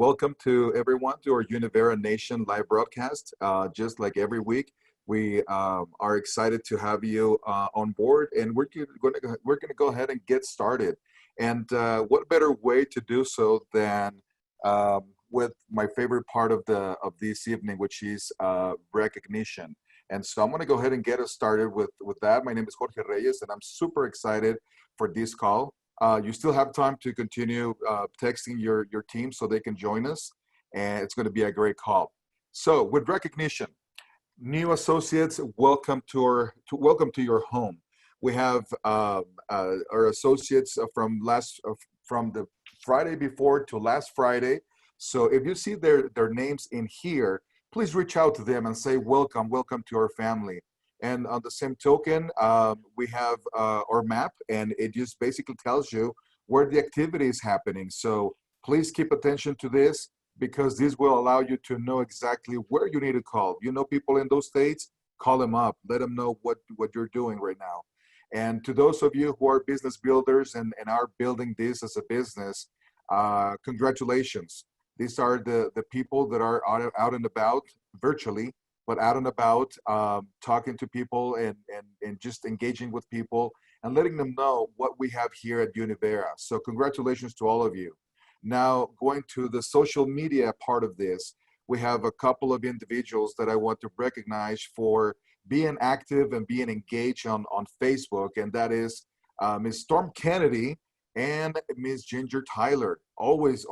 Welcome to everyone to our Univera Nation live broadcast. Just like every week, we are excited to have you on board, and we're going to go ahead and get started. And what better way to do so than with my favorite part of the of this evening, which is recognition. And so I'm going to go ahead and get us started with that. My name is Jorge Reyes, and I'm super excited for this call. You still have time to continue texting your team so they can join us, and it's going to be a great call. So, with recognition, new associates, welcome to your home. We have our associates from the Friday before to last Friday. So, if you see their names in here, please reach out to them and say welcome to our family. And on the same token, we have our map, and it just basically tells you where the activity is happening. So please keep attention to this, because this will allow you to know exactly where you need to call. You know people in those states, call them up. Let them know what you're doing right now. And to those of you who are business builders and are building this as a business, congratulations. These are the people that are out and about virtually, but out and about, talking to people and just engaging with people and letting them know what we have here at Univera. So congratulations to all of you. Now, going to the social media part of this, we have a couple of individuals that I want to recognize for being active and being engaged on Facebook, and that is Ms. Storm Kennedy and Ms. Ginger Tyler. Always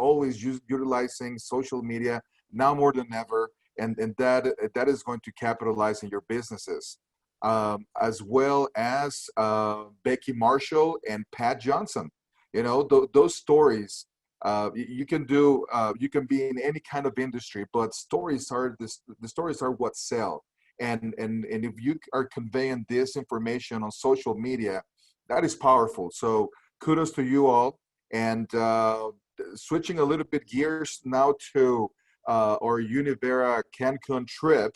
utilizing social media now more than ever. And that is going to capitalize in your businesses, as well as Becky Marshall and Pat Johnson. You know, those stories, you can do, you can be in any kind of industry, but the stories are what sell. And if you are conveying this information on social media, that is powerful. So kudos to you all. And switching a little bit gears now to or Univera Cancun trip.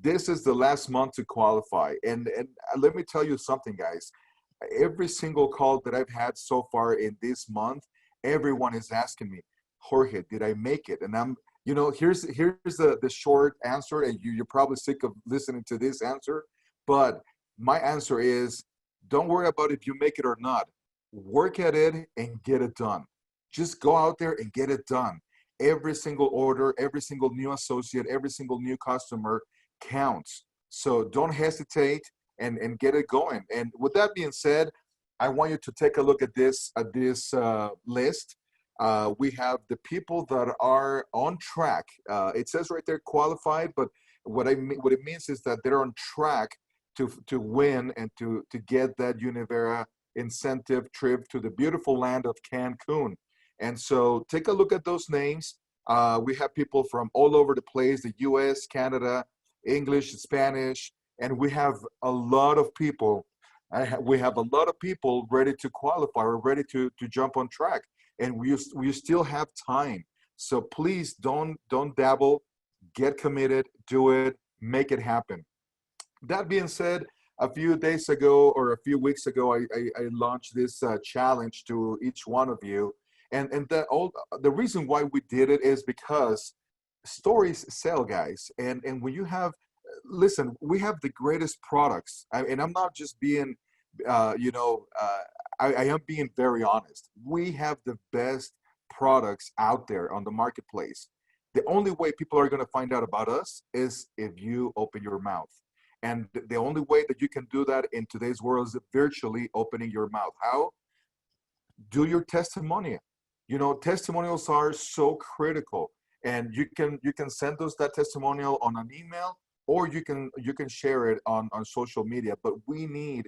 This is the last month to qualify. And let me tell you something, guys. Every single call that I've had so far in this month, everyone is asking me, Jorge, did I make it? And here's the short answer, and you're probably sick of listening to this answer, but my answer is, don't worry about if you make it or not. Work at it and get it done. Just go out there and get it done. Every single order, every single new associate, every single new customer counts. So don't hesitate and get it going. And with that being said, I want you to take a look at this list. We have the people that are on track. It says right there qualified, but what it means is that they're on track to win and to get that Univera incentive trip to the beautiful land of Cancun. And so take a look at those names. We have people from all over the place, the US, Canada, English, Spanish, and we have a lot of people. We have a lot of people ready to qualify or ready to jump on track. And we still have time. So please don't dabble, get committed, do it, make it happen. That being said, a few days ago or a few weeks ago, I launched this challenge to each one of you. And the reason why we did it is because stories sell, guys. And when you have, listen, we have the greatest products. And I'm not just being, I am being very honest. We have the best products out there on the marketplace. The only way people are going to find out about us is if you open your mouth. And the only way that you can do that in today's world is virtually opening your mouth. How? Do your testimonial. You know, testimonials are so critical, and you can send us that testimonial on an email, or you can share it on social media. But we need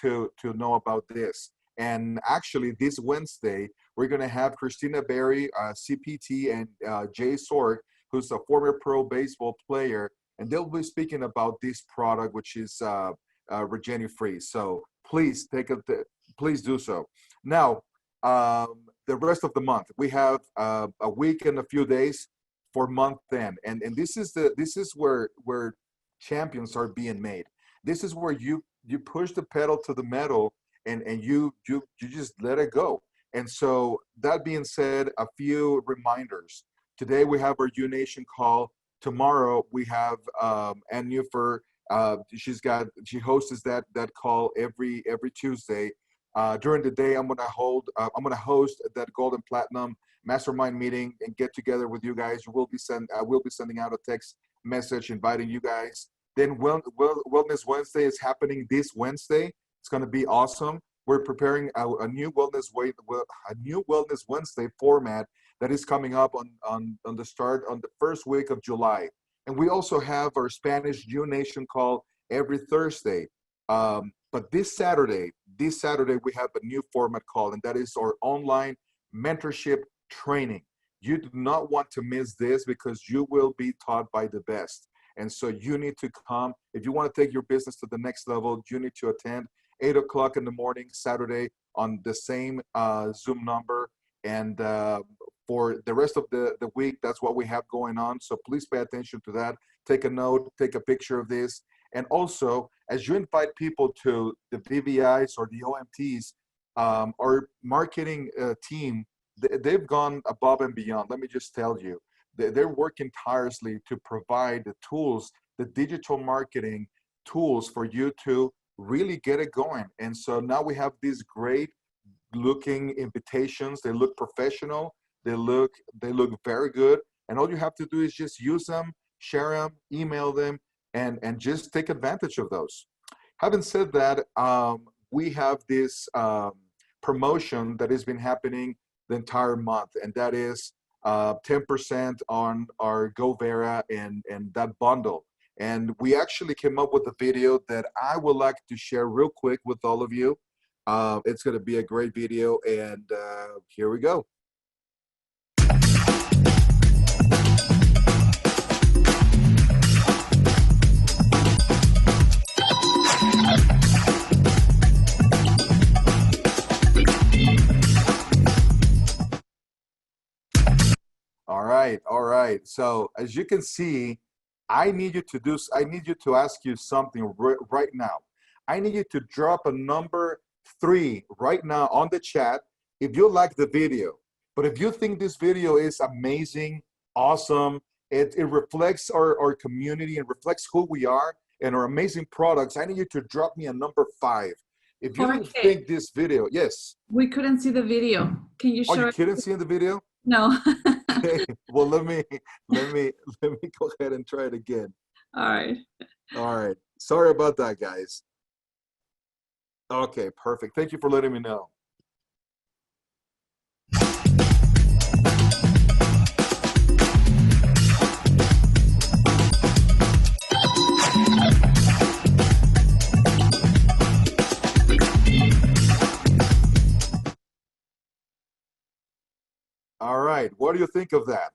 to know about this. And actually, this Wednesday we're going to have Christina Berry, CPT, and Jay Sorg, who's a former pro baseball player, and they'll be speaking about this product, which is Regeni Free. So please please do so. Now, the rest of the month, we have a week and a few days for month end, and this is where champions are being made. This is where you push the pedal to the metal, and you just let it go. And so that being said, a few reminders. Today we have our U-Nation call. Tomorrow we have Univera. She hosts that call every Tuesday. During the day, I'm gonna host that Gold and Platinum Mastermind meeting and get together with you guys. I will be sending out a text message inviting you guys. Then Wellness Wednesday is happening this Wednesday. It's gonna be awesome. We're preparing a new Wellness Wednesday format that is coming up on the first week of July. And we also have our Spanish U-Nation call every Thursday. But this Saturday, we have a new format call, and that is our online mentorship training. You do not want to miss this because you will be taught by the best. And so you need to come. If you want to take your business to the next level, you need to attend 8 o'clock in the morning, Saturday, on the same Zoom number. And for the rest of the week, that's what we have going on. So please pay attention to that. Take a note, take a picture of this. And also, as you invite people to the VVIs or the OMTs, our marketing team, they've gone above and beyond. Let me just tell you, they're working tirelessly to provide the tools, the digital marketing tools for you to really get it going. And so now we have these great looking invitations. They look professional. They look very good. And all you have to do is just use them, share them, email them, and just take advantage of those. Having said that, we have this promotion that has been happening the entire month, and that is 10% on our GoVera and that bundle. And we actually came up with a video that I would like to share real quick with all of you. It's going to be a great video, and here we go. All right. So as you can see, I need you to ask you something right now. I need you to drop a number 3 right now on the chat if you like the video. But if you think this video is amazing, awesome, it reflects our community and reflects who we are and our amazing products, I need you to drop me a number 5. If you Jorge, think this video, yes. We couldn't see the video. Can you show Oh, you it? couldn't see the video? No. Okay. Well, let me go ahead and try it again. All right. All right. Sorry about that, guys. Okay, perfect. Thank you for letting me know. All right. What do you think of that?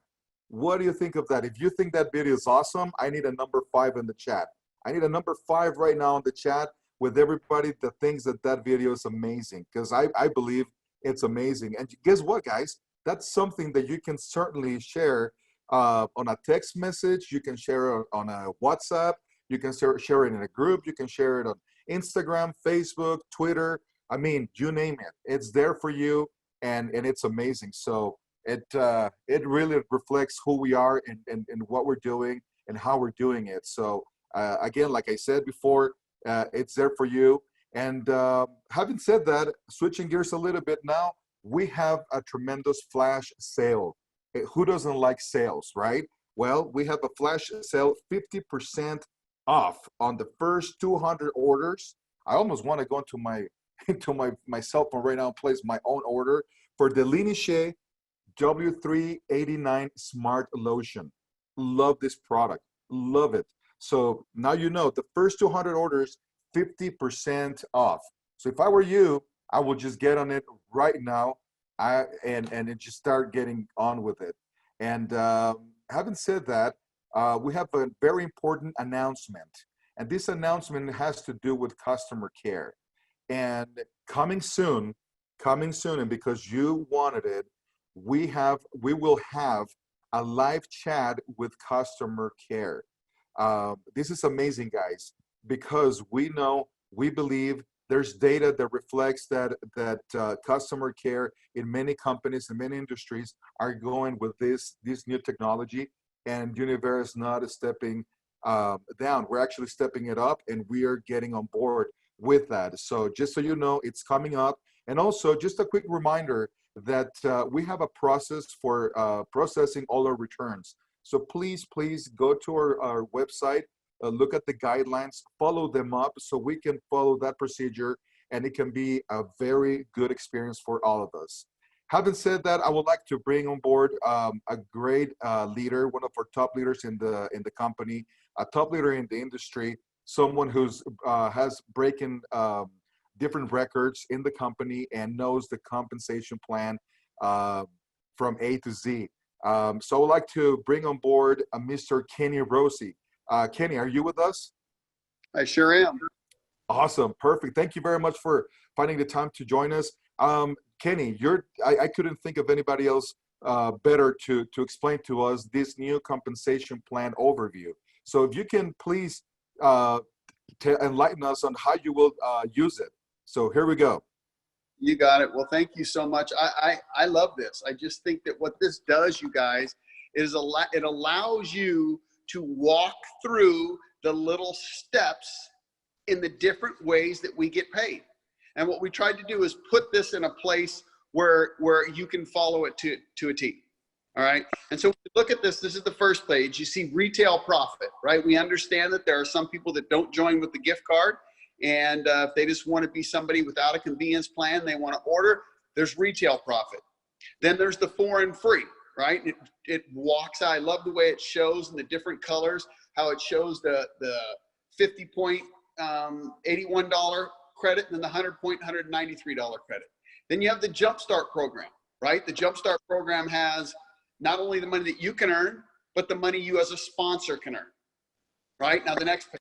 What do you think of that? If you think that video is awesome, I need a number 5 in the chat. I need a number 5 right now in the chat with everybody that thinks that video is amazing, because I believe it's amazing. And guess what, guys? That's something that you can certainly share on a text message. You can share it on a WhatsApp. You can share it in a group. You can share it on Instagram, Facebook, Twitter. I mean, you name it. It's there for you, and it's amazing. So it really reflects who we are and what we're doing and how we're doing it. So again, like I said before, it's there for you. And having said that, switching gears a little bit now, we have a tremendous flash sale. Who doesn't like sales, right? Well, we have a flash sale, 50% off on the first 200 orders. I almost want to go into my cell phone right now and place my own order for the Linishe W389 Smart Lotion. Love this product. Love it. So now you know the first 200 orders, 50% off. So if I were you, I would just get on it right now and just start getting on with it. And having said that, we have a very important announcement. And this announcement has to do with customer care. And coming soon, and because you wanted it, we will have a live chat with customer care. This is amazing, guys, because we believe There's data that reflects that customer care in many companies and many industries are going with this new technology, and Univera is not stepping down. We're actually stepping it up, and we are getting on board with that. So just so you know, it's coming up. And also, just a quick reminder that we have a process for processing all our returns. So please go to our website, look at the guidelines, follow them up so we can follow that procedure, and it can be a very good experience for all of us. Having said that, I would like to bring on board a great leader, one of our top leaders in the company, a top leader in the industry, someone who's has breaking different records in the company and knows the compensation plan from A to Z. So I would like to bring on board Mr. Kenny Rossi. Kenny, are you with us? I sure am. Awesome, perfect. Thank you very much for finding the time to join us. Kenny, I couldn't think of anybody else better to explain to us this new compensation plan overview. So if you can please enlighten us on how you will use it. So here we go. You got it. Well, thank you so much. I love this. I just think that what this does, you guys, is it allows you to walk through the little steps in the different ways that we get paid. And what we tried to do is put this in a place where you can follow it to a T. All right. And so look at this. This is the first page. You see retail profit, right? We understand that there are some people that don't join with the gift card. And if they just want to be somebody without a convenience plan, they want to order, there's retail profit. Then there's the foreign free, right? It walks. I love the way it shows in the different colors, how it shows the 50-point $81 credit and then the 100-point $193 credit. Then you have the Jumpstart program, right? The Jumpstart program has not only the money that you can earn, but the money you as a sponsor can earn, right? Now the next page.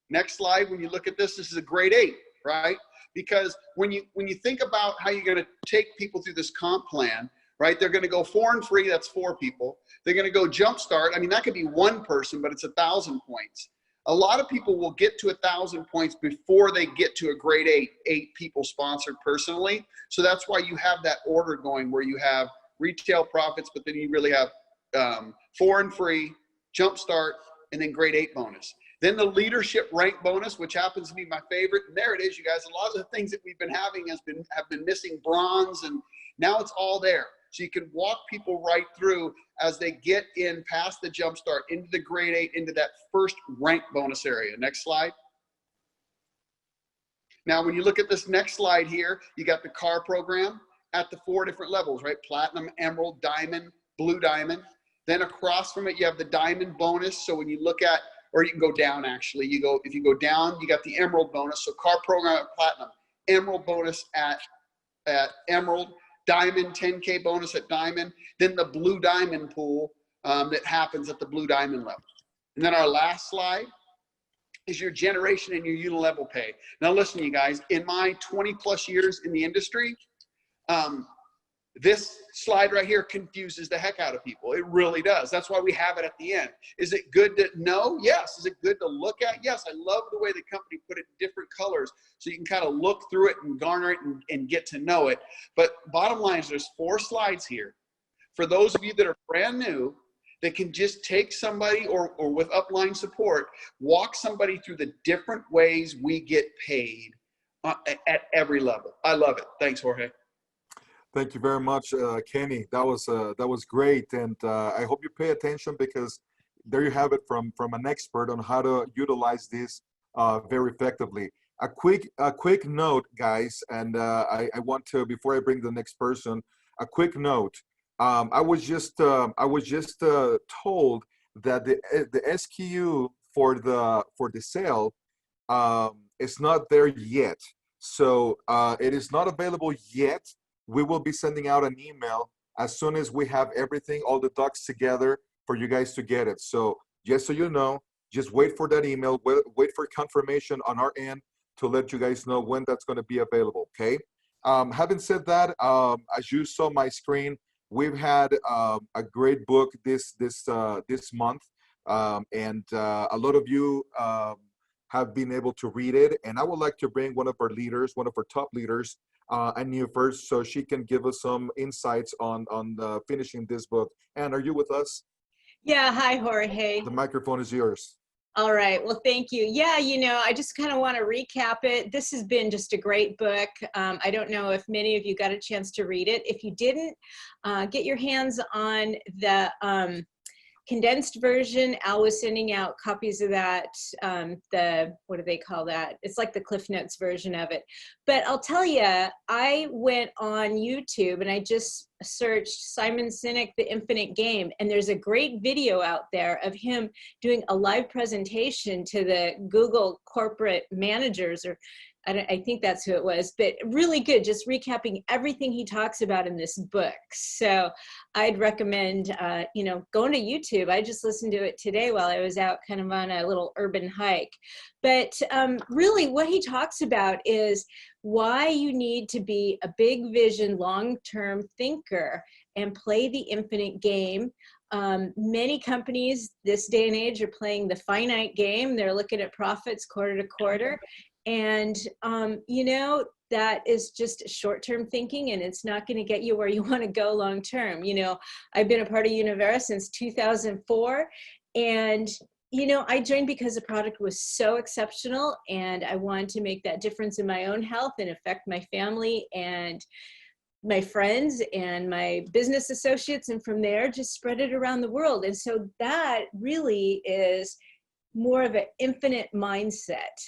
Next slide, when you look at this, this is a grade 8, right? Because when you think about how you're going to take people through this comp plan, right? They're going to go foreign free, that's 4 people. They're going to go Jumpstart. I mean, that could be 1 person, but it's 1,000 points. A lot of people will get to 1,000 points before they get to a grade 8 people sponsored personally. So that's why you have that order going where you have retail profits, but then you really have foreign free, Jumpstart, and then grade 8 bonus. Then the leadership rank bonus, which happens to be my favorite. And there it is, you guys. A lot of the things that we've been having have been missing bronze, and now it's all there. So you can walk people right through as they get in past the Jumpstart into the grade 8, into that first rank bonus area. Next slide. Now, when you look at this next slide here, you got the car program at the 4 different levels, right? Platinum, emerald, diamond, blue diamond. Then across from it, you have the diamond bonus. So when you look at, or you can go down actually. If you go down, you got the emerald bonus. So car program at platinum, emerald bonus at emerald, diamond 10K bonus at diamond, then the blue diamond pool that happens at the blue diamond level. And then our last slide is your generation and your unilevel pay. Now listen, you guys, in my 20 plus years in the industry, this slide right here confuses the heck out of people. It really does. That's why we have it at the end. Is it good to know? Yes. Is it good to look at? Yes. I love the way the company put it in different colors so you can kind of look through it and garner it and get to know it. But bottom line is there's 4 slides here. For those of you that are brand new, that can just take somebody or with upline support, walk somebody through the different ways we get paid at every level. I love it. Thanks, Jorge. Thank you very much, Kenny. That was great, and I hope you pay attention because there you have it from an expert on how to utilize this very effectively. A quick note, guys, and I want to, before I bring the next person, a quick note. I was just told that the SKU for the sale is not there yet, so it is not available yet. We will be sending out an email as soon as we have everything, all the docs together for you guys to get it. So just so you know, just wait for that email, wait for confirmation on our end to let you guys know when that's going to be available, okay? Having said that, as you saw my screen, we've had a great book this month, and a lot of you have been able to read it. And I would like to bring one of our leaders, one of our top leaders, Anu first, so she can give us some insights on finishing this book. Anne, are you with us? Yeah, hi, Jorge. The microphone is yours. All right, well, thank you. Yeah, I just kind of want to recap it. This has been just a great book. I don't know if many of you got a chance to read it. If you didn't, get your hands on the condensed version. Al was sending out copies of that, what do they call that? It's like the Cliff Notes version of it. But I'll tell you, I went on YouTube and I just searched Simon Sinek, The Infinite Game, and there's a great video out there of him doing a live presentation to the Google corporate managers, or I think that's who it was, but really good, just recapping everything he talks about in this book. So I'd recommend, going to YouTube. I just listened to it today while I was out kind of on a little urban hike. But really what he talks about is why you need to be a big vision, long-term thinker and play the infinite game. Many companies this day and age are playing the finite game. They're looking at profits quarter to quarter. And, that is just short-term thinking, and it's not going to get you where you want to go long-term. I've been a part of Univera since 2004, and, I joined because the product was so exceptional, and I wanted to make that difference in my own health and affect my family and my friends and my business associates, and from there just spread it around the world. And so that really is more of an infinite mindset.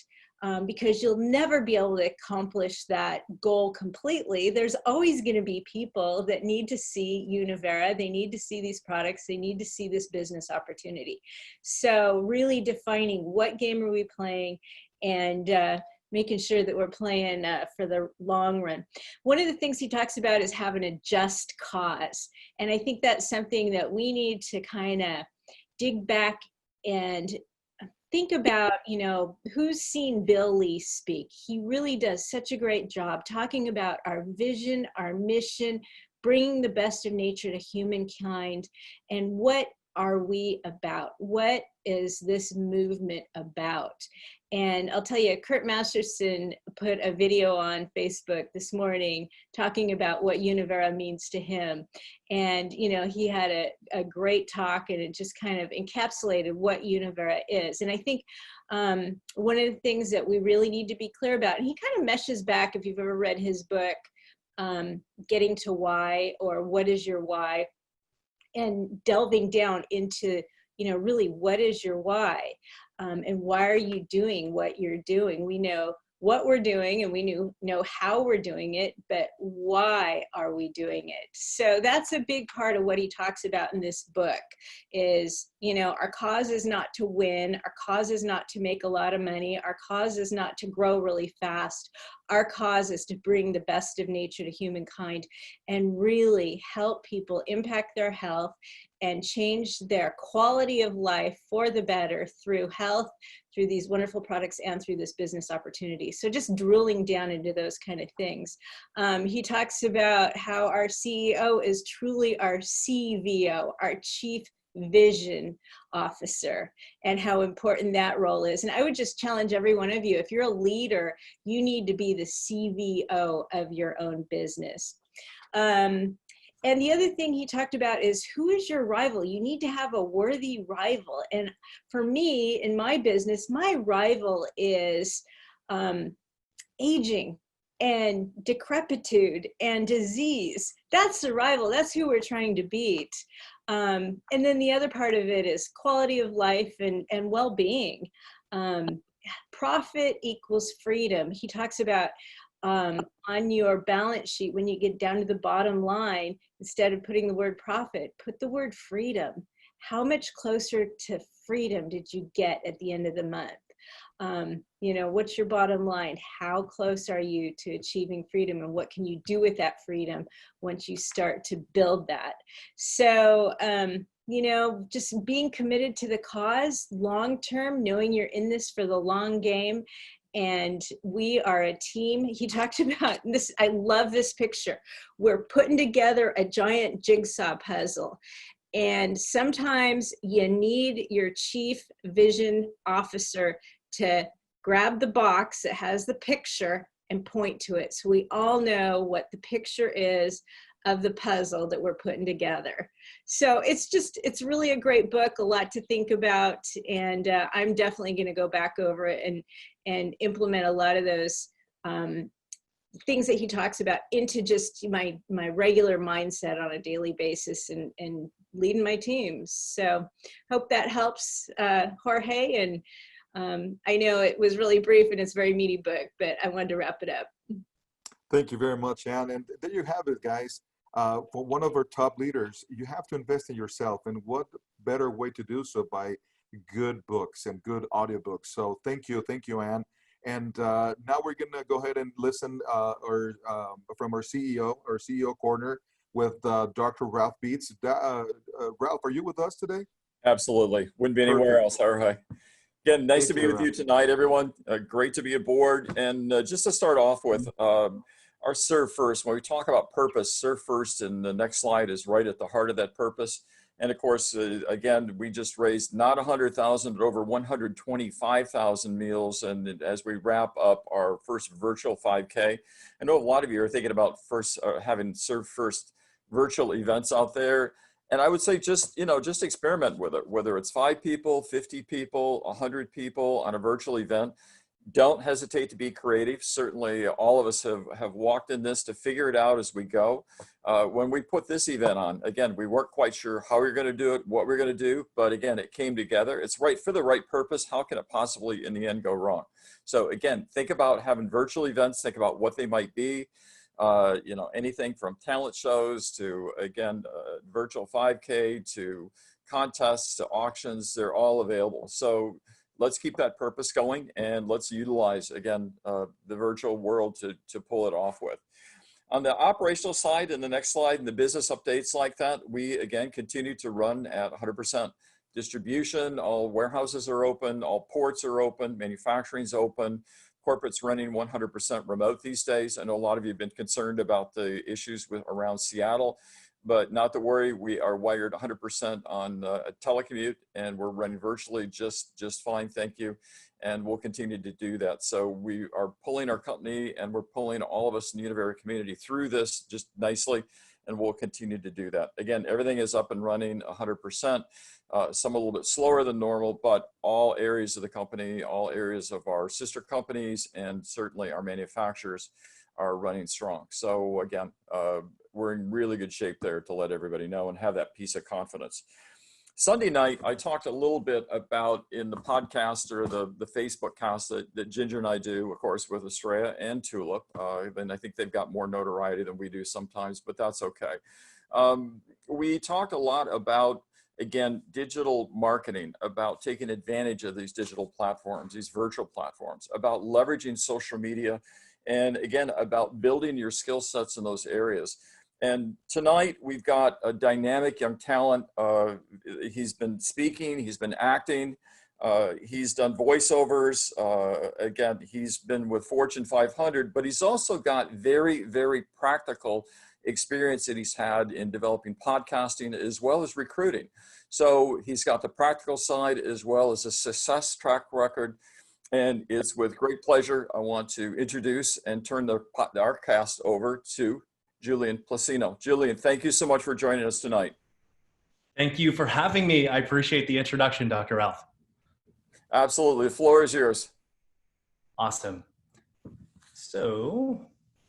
Because you'll never be able to accomplish that goal completely. There's always going to be people that need to see Univera. They need to see these products. They need to see this business opportunity. So really defining what game are we playing, and making sure that we're playing for the long run. One of the things he talks about is having a just cause. And I think that's something that we need to kind of dig back and think about, who's seen Bill Lee speak. He really does such a great job talking about our vision, our mission, bringing the best of nature to humankind, and what are we about? What is this movement about? And I'll tell you, Kurt Masterson put a video on Facebook this morning talking about what Univera means to him. And, he had a great talk, and it just kind of encapsulated what Univera is. And I think one of the things that we really need to be clear about, and he kind of meshes back, if you've ever read his book, Getting to Why, or What is Your Why? And delving down into, really what is your why? And why are you doing what you're doing? We know what we're doing, and we know how we're doing it, but why are we doing it? So that's a big part of what he talks about in this book is, our cause is not to win. Our cause is not to make a lot of money. Our cause is not to grow really fast. Our cause is to bring the best of nature to humankind and really help people impact their health and change their quality of life for the better through health, through these wonderful products, and through this business opportunity. So just drilling down into those kind of things. He talks about how our CEO is truly our CVO, our Chief Vision Officer, and how important that role is. And I would just challenge every one of you, if you're a leader, you need to be the CVO of your own business. And the other thing he talked about is, who is your rival? You need to have a worthy rival. And for me, in my business, my rival is aging and decrepitude and disease. That's the rival. That's who we're trying to beat. And then the other part of it is quality of life and well-being. Profit equals freedom. He talks about on your balance sheet, when you get down to the bottom line, instead of putting the word profit, put the word freedom. How much closer to freedom did you get at the end of the month? What's your bottom line? How close are you to achieving freedom, and what can you do with that freedom once you start to build that? So, just being committed to the cause long-term, knowing you're in this for the long game. And we are a team. He talked about this. I love this picture. We're putting together a giant jigsaw puzzle. And sometimes you need your chief vision officer to grab the box that has the picture and point to it, so we all know what the picture is of the puzzle that we're putting together. So it's really a great book, a lot to think about, and I'm definitely going to go back over it and implement a lot of those things that he talks about into just my regular mindset on a daily basis and leading my teams. So hope that helps, Jorge. And I know it was really brief and it's a very meaty book, but I wanted to wrap it up. Thank you very much, Anne. And there you have it, guys. For one of our top leaders, you have to invest in yourself. And what better way to do so by good books and good audiobooks. So thank you, Anne. And now we're going to go ahead and listen from our CEO corner with Dr. Ralph Beats. Ralph, are you with us today? Absolutely. Wouldn't be anywhere else, Jorge. Again, nice to be with you tonight, everyone. Great to be aboard. And just to start off with, our serve first, when we talk about purpose, serve first, and the next slide is right at the heart of that purpose. And of course, again, we just raised not 100,000, but over 125,000 meals. And as we wrap up our first virtual 5K, I know a lot of you are thinking about having serve first virtual events out there. And I would say just experiment with it, whether it's 5 people, 50 people, 100 people on a virtual event. Don't hesitate to be creative. Certainly all of us have walked in this to figure it out as we go. When we put this event on, again, we weren't quite sure how we were going to do it, what we're going to do, but again, it came together. It's right for the right purpose. How can it possibly in the end go wrong? So again, think about having virtual events, think about what they might be. Anything from talent shows to, again, virtual 5K to contests to auctions, they're all available. So let's keep that purpose going and let's utilize, again, the virtual world to pull it off with. On the operational side, in the next slide, and the business updates like that, we, again, continue to run at 100%. Distribution, all warehouses are open, all ports are open, manufacturing's open. Corporate's running 100% remote these days. I know a lot of you have been concerned about the issues around Seattle, but not to worry, we are wired 100% on a telecommute and we're running virtually just fine, thank you. And we'll continue to do that. So we are pulling our company and we're pulling all of us in the Univera community through this just nicely, and we'll continue to do that. Again, everything is up and running 100%. Some a little bit slower than normal, but all areas of the company, all areas of our sister companies, and certainly our manufacturers are running strong. So again, we're in really good shape there to let everybody know and have that piece of confidence. Sunday night, I talked a little bit about in the podcast or the Facebook cast that Ginger and I do, of course, with Estrella and Tulip. And I think they've got more notoriety than we do sometimes, but that's okay. We talked a lot about, again, digital marketing, about taking advantage of these digital platforms, these virtual platforms, about leveraging social media, and again, about building your skill sets in those areas. And tonight we've got a dynamic young talent. He's been speaking, he's been acting, he's done voiceovers. Again, he's been with Fortune 500, but he's also got very, very practical experience that he's had in developing podcasting as well as recruiting. So he's got the practical side as well as a success track record. And it's with great pleasure I want to introduce and turn our cast over to Julian Placino. Julian, thank you so much for joining us tonight. Thank you for having me. I appreciate the introduction, Dr. Ralph. Absolutely, the floor is yours. Awesome. So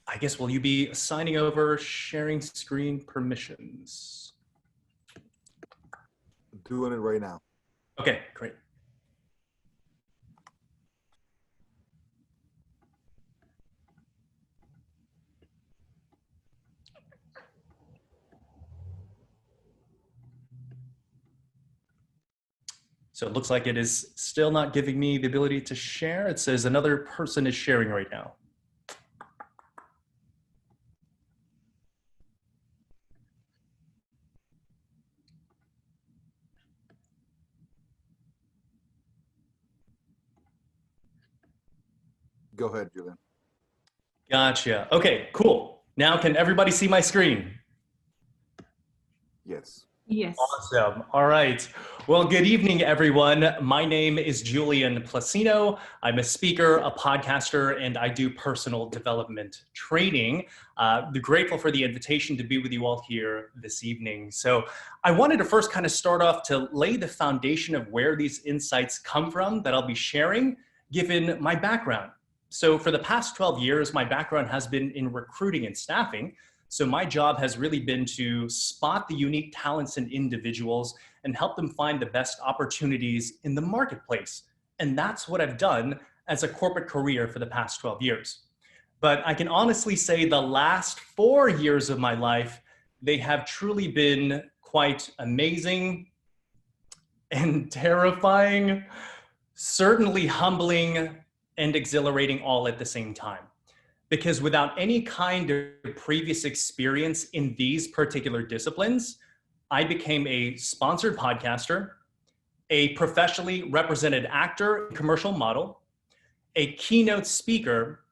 I guess will you be signing over sharing screen permissions? Doing it right now. Okay, great. So it looks like it is still not giving me the ability to share. It says another person is sharing right now. Go ahead, Julian. Gotcha. Okay, cool. Now can everybody see my screen? Yes. Yes. Awesome. All right. Well, good evening, everyone. My name is Julian Placino. I'm a speaker, a podcaster, and I do personal development training. Grateful for the invitation to be with you all here this evening. So I wanted to first kind of start off to lay the foundation of where these insights come from that I'll be sharing, given my background. So for the past 12 years, my background has been in recruiting and staffing. So my job has really been to spot the unique talents in individuals and help them find the best opportunities in the marketplace. And that's what I've done as a corporate career for the past 12 years. But I can honestly say the last 4 years of my life, they have truly been quite amazing and terrifying, certainly humbling and exhilarating all at the same time. Because without any kind of previous experience in these particular disciplines, I became a sponsored podcaster, a professionally represented actor and commercial model, a keynote speaker,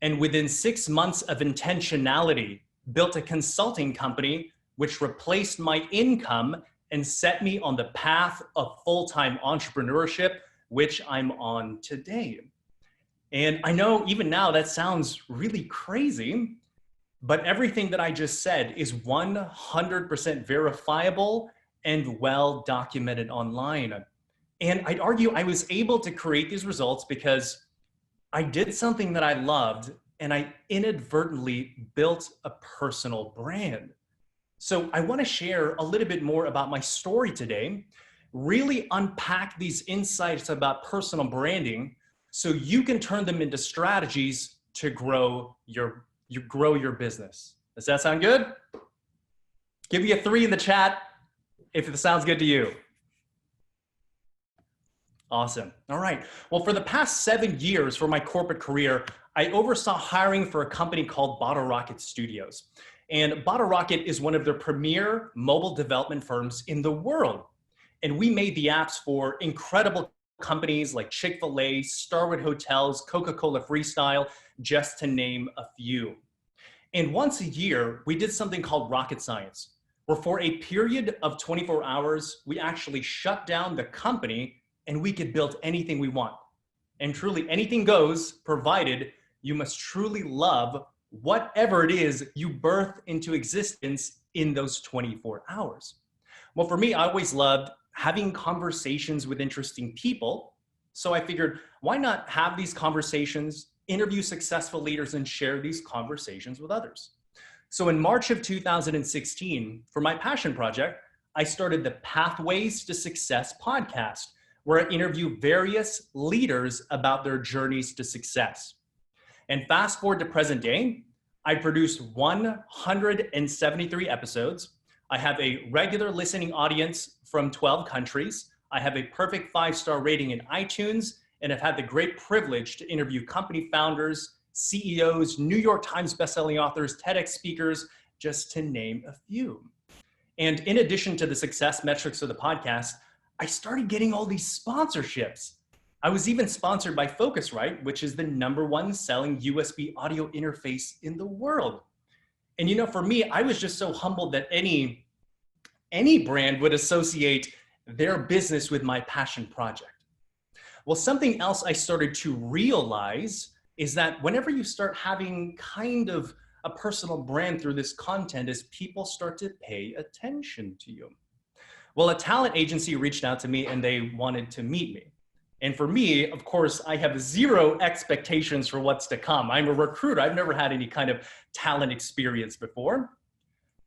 and within 6 months of intentionality, built a consulting company which replaced my income and set me on the path of full-time entrepreneurship, which I'm on today. And I know even now that sounds really crazy, but everything that I just said is 100% verifiable and well documented online. And I'd argue I was able to create these results because I did something that I loved and I inadvertently built a personal brand. So I want to share a little bit more about my story today, really unpack these insights about personal branding so you can turn them into strategies to grow your business. Does that sound good? Give me a 3 in the chat if it sounds good to you. Awesome. All right. Well, for the past 7 years for my corporate career, I oversaw hiring for a company called Bottle Rocket Studios. And Bottle Rocket is one of the premier mobile development firms in the world. And we made the apps for incredible companies like Chick-fil-A, Starwood Hotels, Coca-Cola Freestyle, just to name a few. And once a year, we did something called rocket science, where for a period of 24 hours, we actually shut down the company and we could build anything we want. And truly anything goes, provided you must truly love whatever it is you birth into existence in those 24 hours. Well, for me, I always loved having conversations with interesting people. So I figured, why not have these conversations, interview successful leaders, and share these conversations with others? So in March of 2016, for my passion project, I started the Pathways to Success podcast, where I interview various leaders about their journeys to success. And fast forward to present day, I produced 173 episodes. I have a regular listening audience from 12 countries. I have a perfect 5-star rating in iTunes, and I've had the great privilege to interview company founders, CEOs, New York Times bestselling authors, TEDx speakers, just to name a few. And in addition to the success metrics of the podcast, I started getting all these sponsorships. I was even sponsored by Focusrite, which is the #1 selling USB audio interface in the world. And you know, for me, I was just so humbled that any brand would associate their business with my passion project. Well, something else I started to realize is that whenever you start having kind of a personal brand through this content, is people start to pay attention to you. Well, a talent agency reached out to me and they wanted to meet me. And for me, of course, I have zero expectations for what's to come. I'm a recruiter. I've never had any kind of talent experience before.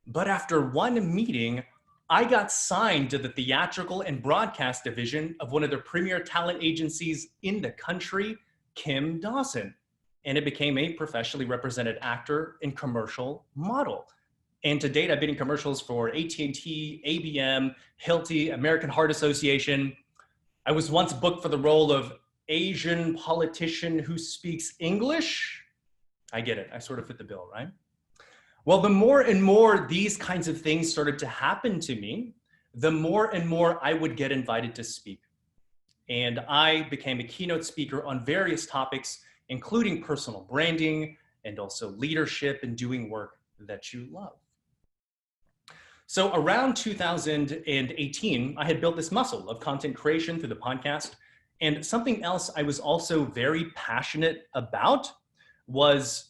But after one meeting, I got signed to the theatrical and broadcast division of one of the premier talent agencies in the country, Kim Dawson. And it became a professionally represented actor and commercial model. And to date, I've been in commercials for AT&T, ABM, Hilti, American Heart Association. I was once booked for the role of Asian politician who speaks English. I get it. I sort of fit the bill, right? Well, the more and more these kinds of things started to happen to me, the more and more I would get invited to speak. And I became a keynote speaker on various topics, including personal branding and also leadership and doing work that you love. So around 2018, I had built this muscle of content creation through the podcast. And something else I was also very passionate about was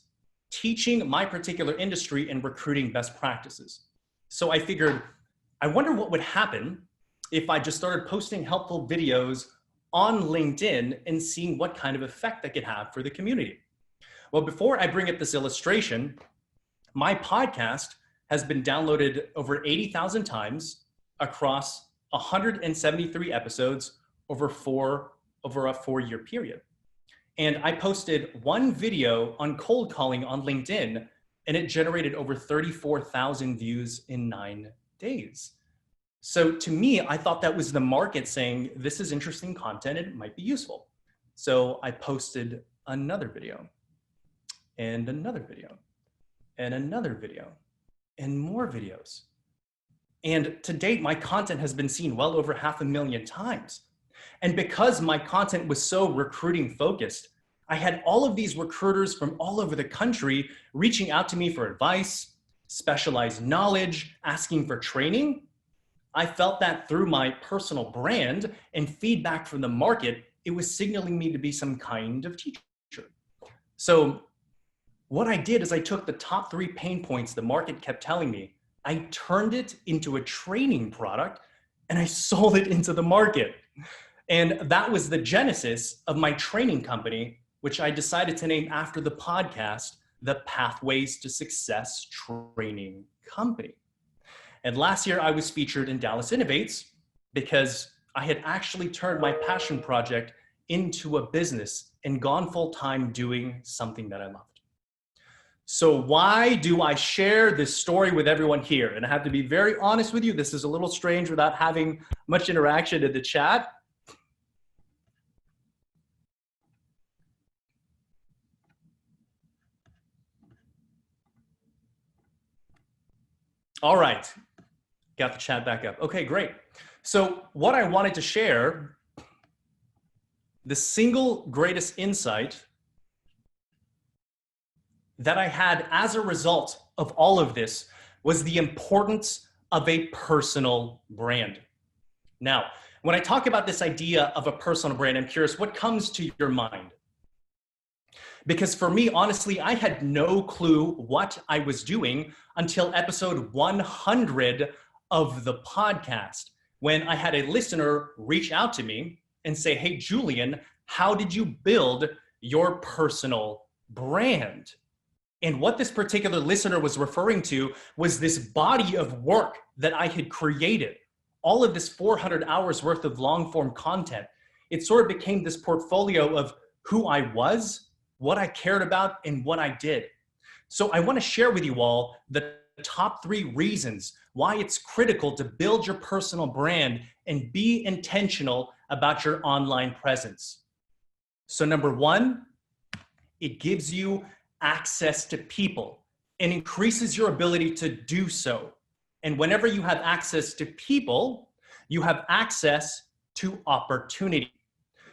teaching my particular industry and recruiting best practices. So I figured, I wonder what would happen if I just started posting helpful videos on LinkedIn and seeing what kind of effect that could have for the community. Well, before I bring up this illustration, my podcast has been downloaded over 80,000 times across 173 episodes over a 4-year period. And I posted one video on cold calling on LinkedIn, and it generated over 34,000 views in 9 days. So to me, I thought that was the market saying, this is interesting content, and it might be useful. So I posted another video, and another video, and another video, and more videos. And to date, my content has been seen well over 500,000 times. And because my content was so recruiting focused, I had all of these recruiters from all over the country reaching out to me for advice, specialized knowledge, asking for training. I felt that through my personal brand and feedback from the market, it was signaling me to be some kind of teacher. So what I did is I took the top 3 pain points the market kept telling me, I turned it into a training product, and I sold it into the market. And that was the genesis of my training company, which I decided to name after the podcast, the Pathways to Success Training Company. And last year I was featured in Dallas Innovates because I had actually turned my passion project into a business and gone full time doing something that I loved. So why do I share this story with everyone here? And I have to be very honest with you, this is a little strange without having much interaction in the chat. All right, got the chat back up. Okay, great. So what I wanted to share, the single greatest insight that I had as a result of all of this was the importance of a personal brand. Now, when I talk about this idea of a personal brand, I'm curious, what comes to your mind? Because for me, honestly, I had no clue what I was doing until episode 100 of the podcast, when I had a listener reach out to me and say, hey, Julian, how did you build your personal brand? And what this particular listener was referring to was this body of work that I had created, all of this 400 hours worth of long form content. It sort of became this portfolio of who I was, what I cared about, and what I did. So I want to share with you all the top 3 reasons why it's critical to build your personal brand and be intentional about your online presence. So number 1, it gives you access to people and increases your ability to do so. And whenever you have access to people, you have access to opportunity.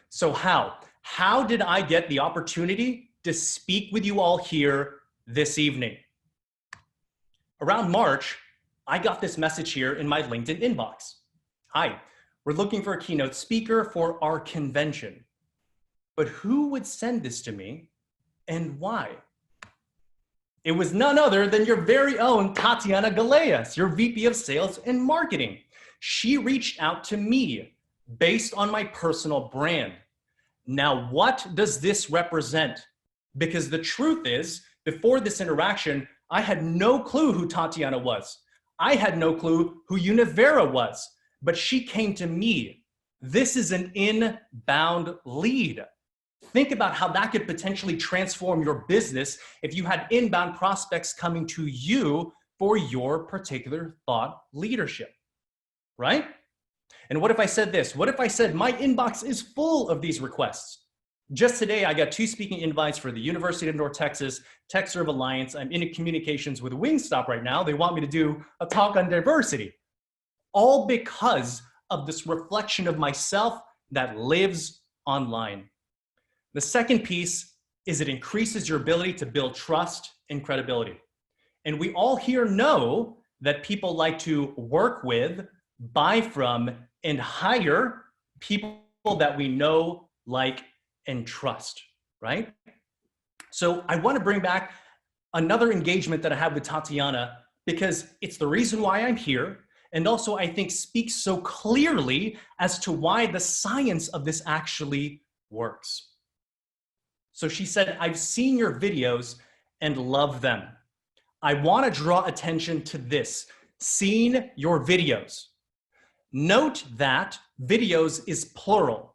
So how did I get the opportunity to speak with you all here this evening? Around March, I got this message here in my LinkedIn inbox. Hi, we're looking for a keynote speaker for our convention. But who would send this to me and why? It was none other than your very own Tatiana Galeas, your VP of Sales and Marketing. She reached out to me based on my personal brand. Now, what does this represent? Because the truth is, before this interaction, I had no clue who Tatiana was. I had no clue who Univera was, but she came to me. This is an inbound lead. Think about how that could potentially transform your business if you had inbound prospects coming to you for your particular thought leadership, right? And what if I said this? What if I said my inbox is full of these requests? Just today, I got 2 speaking invites for the University of North Texas TechServe Alliance. I'm in communications with Wingstop right now. They want me to do a talk on diversity, all because of this reflection of myself that lives online. The second piece is it increases your ability to build trust and credibility. And we all here know that people like to work with, buy from, and hire people that we know, like, and trust, right? So I want to bring back another engagement that I had with Tatiana because it's the reason why I'm here. And also I think speaks so clearly as to why the science of this actually works. So she said, I've seen your videos and love them. I want to draw attention to this, seen your videos. Note that videos is plural.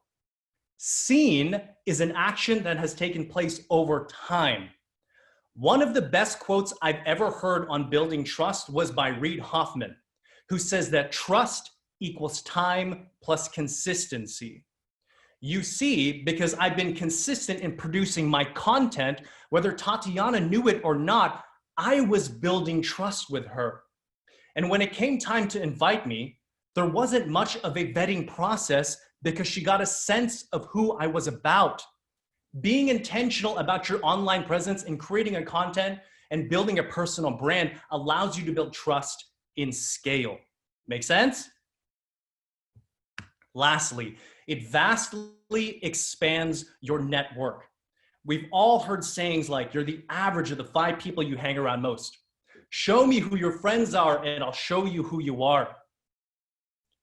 Seen is an action that has taken place over time. One of the best quotes I've ever heard on building trust was by Reid Hoffman, who says that trust equals time plus consistency. You see, because I've been consistent in producing my content, whether Tatiana knew it or not, I was building trust with her. And when it came time to invite me, there wasn't much of a vetting process because she got a sense of who I was about. Being intentional about your online presence and creating a content and building a personal brand allows you to build trust in scale. Make sense? Lastly, it vastly expands your network. We've all heard sayings like, you're the average of the 5 people you hang around most. Show me who your friends are and I'll show you who you are.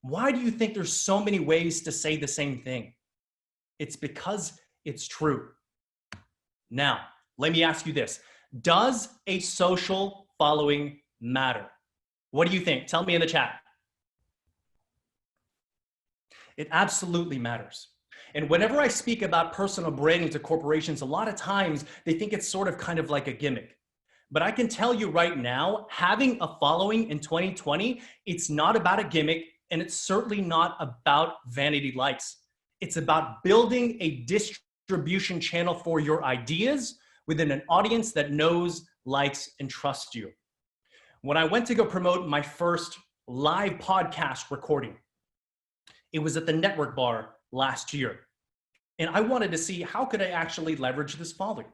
Why do you think there's so many ways to say the same thing? It's because it's true. Now, let me ask you this. Does a social following matter? What do you think? Tell me in the chat. It absolutely matters. And whenever I speak about personal branding to corporations, a lot of times they think it's sort of kind of like a gimmick. But I can tell you right now, having a following in 2020, it's not about a gimmick and it's certainly not about vanity likes. It's about building a distribution channel for your ideas within an audience that knows, likes, and trusts you. When I went to go promote my first live podcast recording, it was at the Network Bar last year. And I wanted to see how could I actually leverage this following.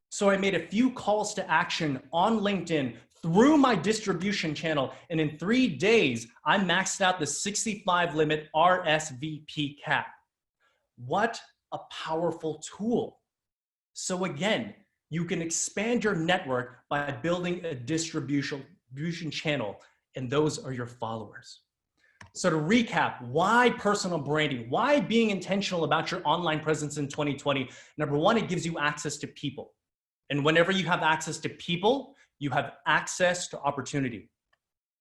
So I made a few calls to action on LinkedIn through my distribution channel. And in 3 days, I maxed out the 65 limit RSVP cap. What a powerful tool. So again, you can expand your network by building a distribution channel, and those are your followers. So to recap, why personal branding? Why being intentional about your online presence in 2020? Number one, it gives you access to people. And whenever you have access to people, you have access to opportunity.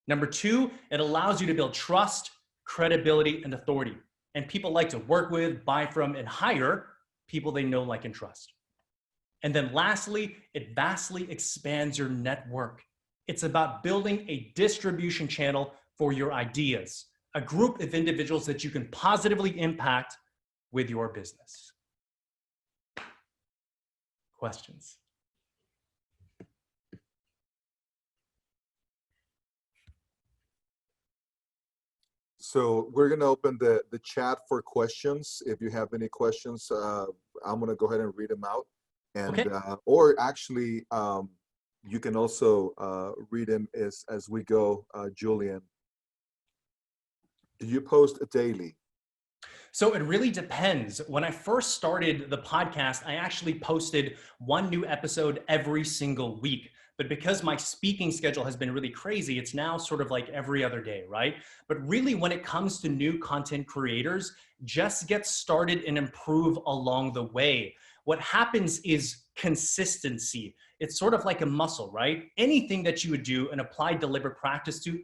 Number two, it allows you to build trust, credibility, and authority. And people like to work with, buy from, and hire people they know, like, and trust. And then lastly, it vastly expands your network. It's about building a distribution channel for your ideas, a group of individuals that you can positively impact with your business. Questions? So we're going to open the chat for questions. If you have any questions, I'm going to go ahead and read them out. And okay. Or actually, you can also read them as we go, Julian. Do you post daily? So it really depends. When I first started the podcast, I actually posted 1 new episode every single week. But because my speaking schedule has been really crazy, it's now sort of like every other day, right? But really, when it comes to new content creators, just get started and improve along the way. What happens is consistency. It's sort of like a muscle, right? Anything that you would do and apply deliberate practice to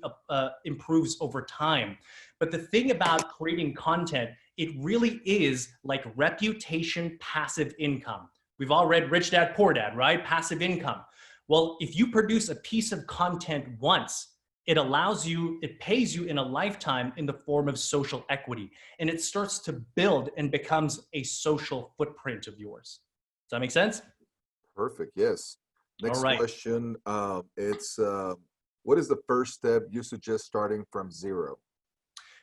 improves over time. But the thing about creating content, it really is like reputation, passive income. We've all read Rich Dad, Poor Dad, right? Passive income. Well, if you produce a piece of content once, it allows you, it pays you in a lifetime in the form of social equity. And it starts to build and becomes a social footprint of yours. Does that make sense? Perfect, yes. Next All right. question, it's what is the first step you suggest starting from zero?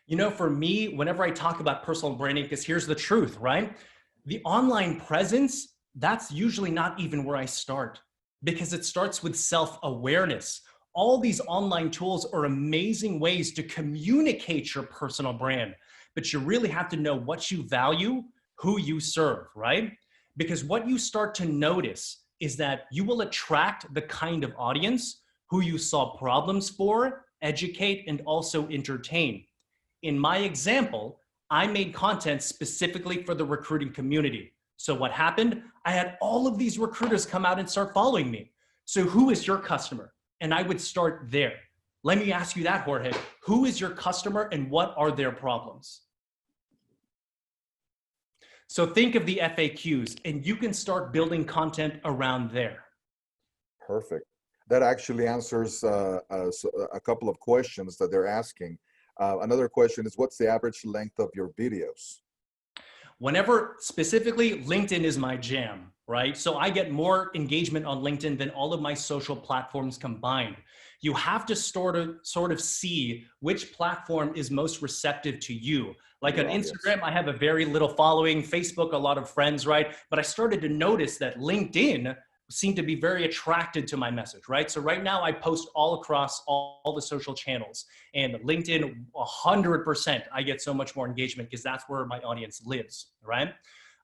You know, for me, whenever I talk about personal branding, because here's the truth, right? The online presence, that's usually not even where I start, because it starts with self-awareness. all these online tools are amazing ways to communicate your personal brand, but you really have to know what you value, who you serve, right? Because what you start to notice is that you will attract the kind of audience who you solve problems for, educate, and also entertain. In my example, I made content specifically for the recruiting community. So what happened? I had all of these recruiters come out and start following me. So who is your customer? And I would start there. Let me ask you that, Jorge. Who is your customer and what are their problems? So think of the FAQs and you can start building content around there. Perfect. That actually answers a couple of questions that they're asking. Another question is, what's the average length of your videos? Whenever, specifically, LinkedIn is my jam, right? So I get more engagement on LinkedIn than all of my social platforms combined. You have to sort of see which platform is most receptive to you. Like on Instagram, I have a very little following, Facebook, a lot of friends, right? But I started to notice that LinkedIn seemed to be very attracted to my message, right? So right now I post all across all the social channels, and LinkedIn, 100%, I get so much more engagement because that's where my audience lives, right?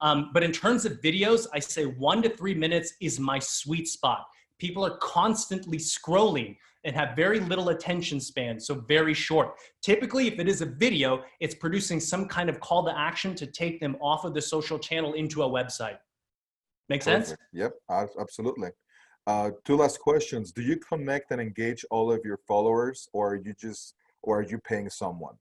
But in terms of videos, I say 1 to 3 minutes is my sweet spot. People are constantly scrolling and have very little attention span, so very short. Typically, if it is a video, it's producing some kind of call to action to take them off of the social channel into a website. Make sense? Yep, absolutely. 2 last questions. Do you connect and engage all of your followers, or are you paying someone?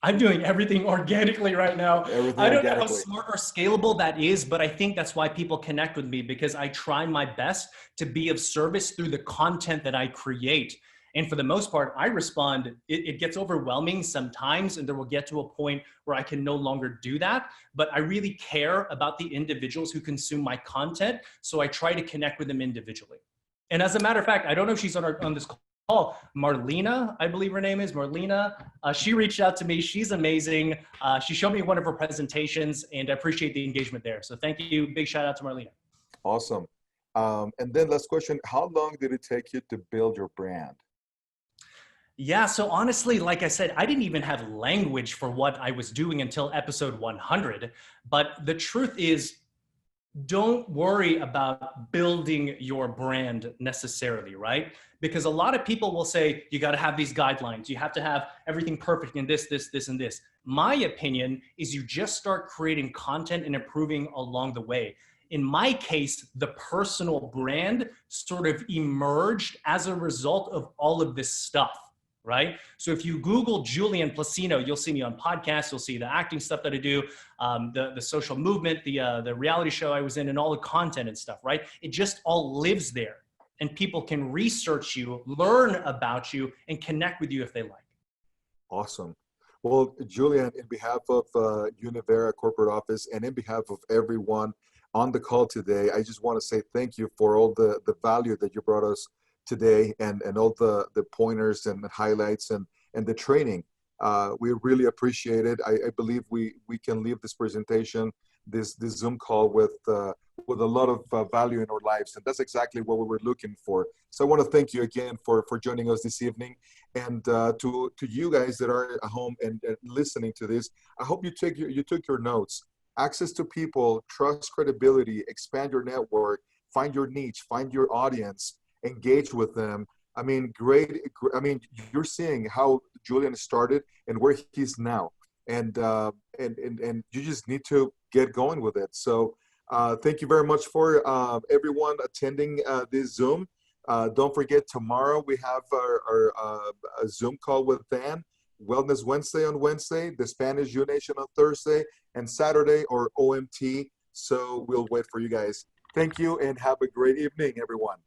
I'm doing everything organically right now. I don't know how organically. smart or scalable that is, but I think that's why people connect with me, because I try my best to be of service through the content that I create. And for the most part, I respond. It gets overwhelming sometimes, and there will get to a point where I can no longer do that. But I really care about the individuals who consume my content, so I try to connect with them individually. And as a matter of fact, I don't know if she's on this call. Marlena, I believe her name is Marlena. She reached out to me. She's amazing. She showed me one of her presentations, and I appreciate the engagement there. So thank you. Big shout out to Marlena. Awesome. And then last question, how long did it take you to build your brand? Yeah, so honestly, like I said, I didn't even have language for what I was doing until episode 100. But the truth is, don't worry about building your brand necessarily, right? Because a lot of people will say, you got to have these guidelines. You have to have everything perfect in this, and this. My opinion is you just start creating content and improving along the way. In my case, the personal brand sort of emerged as a result of all of this stuff, right? So if you Google Julian Placino, you'll see me on podcasts, you'll see the acting stuff that I do, the social movement, the reality show I was in, and all the content and stuff, right? It just all lives there, and people can research you, learn about you, and connect with you if they like. Awesome. Well, Julian, in behalf of Univera corporate office and in behalf of everyone on the call today, I just want to say thank you for all the value that you brought us today, and all the pointers and the highlights and the training. We really appreciate it. I believe we can leave this presentation, this Zoom call with a lot of value in our lives, and that's exactly what we were looking for. So I want to thank you again for joining us this evening, and to you guys that are at home and listening to this, I hope you took your notes. Access to people, trust, credibility, expand your network, find your niche, find your audience, engage with them. I mean, great. I mean, you're seeing how Julian started and where he's now, and you just need to get going with it. So thank you very much for everyone attending this Zoom. Don't forget, tomorrow we have our a Zoom call with Dan, Wellness Wednesday on Wednesday, the Spanish U Nation on Thursday, and Saturday or OMT. So we'll wait for you guys. Thank you and have a great evening, everyone.